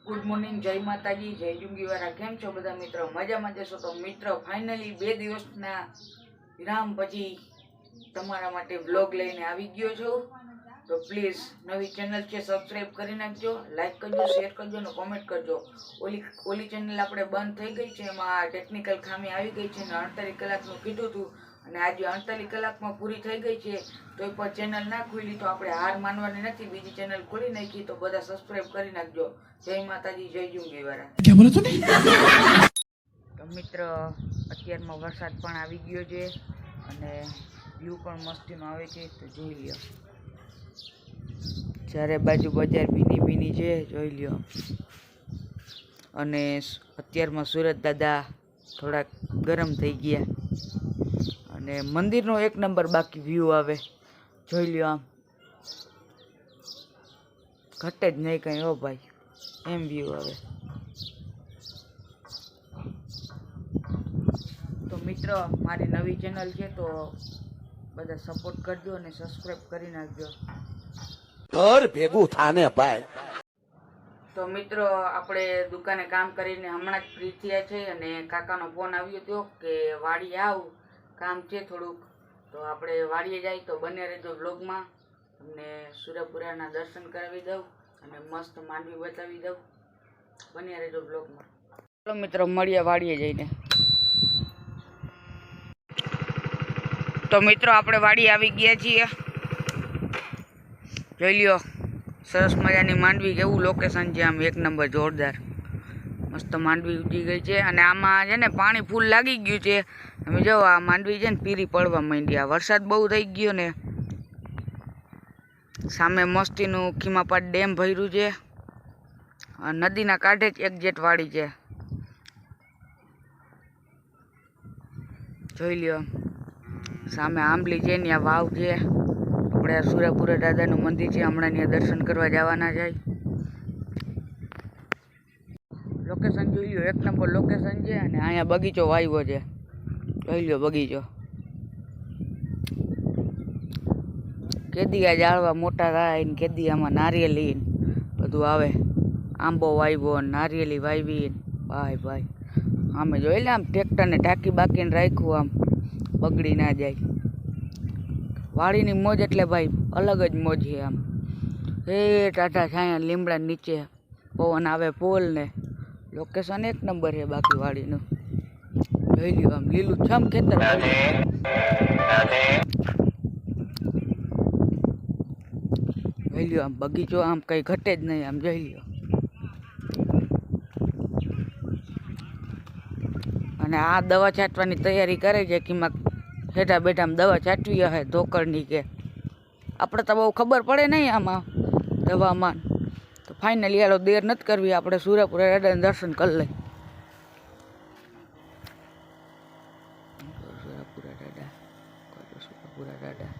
Good morning, જય માતાજી, જય જુંગીવાળા. કેમ છો બધા મિત્રો? મજામાં જશો તો મિત્રો ફાઇનલી 2 દિવસના વિરામ પછી તમારા માટે વ્લોગ લઈને આવી ગયો છું. તો પ્લીઝ નવી ચેનલ છે સબસ્ક્રાઈબ કરી નાખજો, લાઈક કરજો, શેર કરજો અને કોમેન્ટ કરજો. ઓલી ચેનલ આપણે બંધ થઈ ગઈ છે, એમાં ટેકનિકલ ખામી આવી ગઈ છે અને 48 કલાકનું કીધું હતું અને આજે 48 કલાકમાં પૂરી થઈ ગઈ છે. તો એ પર ચેનલ ના ખુલી તો આપણે હાર માનવાની નથી, બીજી ચેનલ ખોલી નાખી. તો બધા સબસ્ક્રાઈબ કરી નાખજો. જય માતાજી, જય જુંગીવાળા. क्या बोला तूने? તો મિત્ર અત્યારમાં વરસાદ પણ આવી ગયો છે અને વ્યૂ પણ મસ્તીનો આવે છે. તો જોઈ લ્યો, ચારે બાજુ બજાર ભીની ભીની છે, જોઈ લ્યો. અને અત્યારમાં સુરત દાદા થોડાક ગરમ થઈ ગયા અને મંદિરનો 1 નંબર બાકી વ્યૂ આવે, જોઈ લ્યો. આમ ઘટે જ નહીં કંઈ, હો ભાઈ, એમ વ્યૂ આવે. તો મિત્ર મારી નવી ચેનલ છે તો બધા સપોર્ટ કરજો અને સબસ્ક્રાઈબ કરી નાખજો. ઘર ભેગું થાને ભાઈ. તો મિત્રો આપણે દુકાને કામ કરીને હમણાં જ ફ્રી થયા છે અને કાકાનો ફોન આવ્યો હતો કે વાડીએ આવ, કામ છે થોડુંક. તો આપણે વાડીએ જાય તો બને રહેજો બ્લોગમાં. તમને સુરપુરાના દર્શન કરાવી દઉં અને મસ્ત માંડવી બતાવી દઉં. બને રહેજો બ્લોગમાં. ચલો મિત્રો મળીએ વાડીએ જઈને. તો મિત્રો આપણે વાડી આવી ગયા છીએ, જોઈ લ્યો. સરસ મજાની માંડવી, કેવું લોકેશન છે, આમ 1 નંબર જોરદાર મસ્ત માંડવી ઉગી ગઈ છે. અને આમાં છે ને પાણી ફૂલ લાગી ગયું છે. તમે જો આ માંડવી છે ને પીરી પડવા માંડી. આ વરસાદ બહુ થઈ ગયો ને. સામે મસ્તીનું ખીમાપાટ ડેમ ભર્યું છે. નદીના કાંઠે જ એક્ઝેટ વાડી છે, જોઈ લ્યો. સામે આંબલી છે ને, આ વાવ છે. આપણે સુરપુરા દાદાનું મંદિર છે, હમણાં ત્યાં દર્શન કરવા જવાના છે. લોકેશન જોઈ લો, 1 નંબર લોકેશન છે. અને અહીંયા બગીચો વાવ્યો છે, જોઈ લો બગીચો. કેદીયા ઝાડવા મોટા થાય ને કેદીયામાં નારિયેલી બધું આવે. આંબો વાવ્યો, નારિયેલી વાવી. ભાઈ ભાઈ આમે જોઈ લે, આમ ટ્રેક્ટરને ટાંકી બાકીને રાખ્યું, આમ બગડી ના જાય. વાડીની મોજ એટલે ભાઈ અલગ જ મોજ છે. આમ એ ટાટા છાયા લીમડા નીચે પવન આવે પોલ ને. લોકેશન 1 નંબર છે બાકી વાડીનું, જોઈ લ્યો. આમ લીલું છમ ખેતર, જોઈ લ્યો. આમ બગીચો આમ કઈ ઘટે જ નહીં, આમ જોઈ લ્યો. અને આ દવા છાંટવાની તૈયારી કરે છે કે હેઠા બેઠા દવા છાંટવી હશે ધોકરની કે. આપણે તો બહુ ખબર પડે નહીં આમાં દવામાં. તો ફાઇનલી યાર દેર નથી કરવી, આપણે સુરપુરા દાદાને દર્શન કરી લઈએ. સુરપુરા દાદા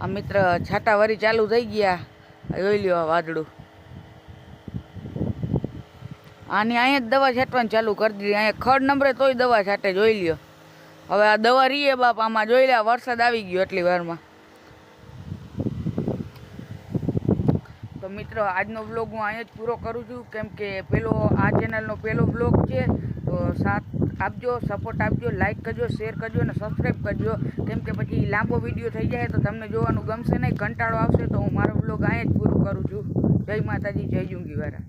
આ મિત્ર છાટાવારી ચાલુ થઈ ગયા, જોઈ લ્યો. આ વાદળું આની અહીંયા જ દવા છાંટવાની ચાલુ કરી દીધી. અહીંયા 3rd નંબરે તોય દવા છાંટે, જોઈ લ્યો. હવે આ દવા રીએ બાપ, આમાં જોઈ લે વરસાદ આવી ગયો એટલી વારમાં. તો મિત્રો આજનો વ્લોગ હું અહીંયા જ પૂરો કરું છું, કેમ કે આ ચેનલનો પહેલો વ્લોગ છે. તો સાથ આપજો, સપોર્ટ આપજો, લાઈક કરજો, શેર કરજો અને સબસ્ક્રાઈબ કરજો. કેમ કે પછી લાંબો વિડીયો થઈ જાય તો તમને જોવાનું ગમશે નહીં, કંટાળો આવશે. તો હું મારો વ્લોગ અહીંયા જ પૂરું કરું છું. જય માતાજી, જય જુંગીવાળા.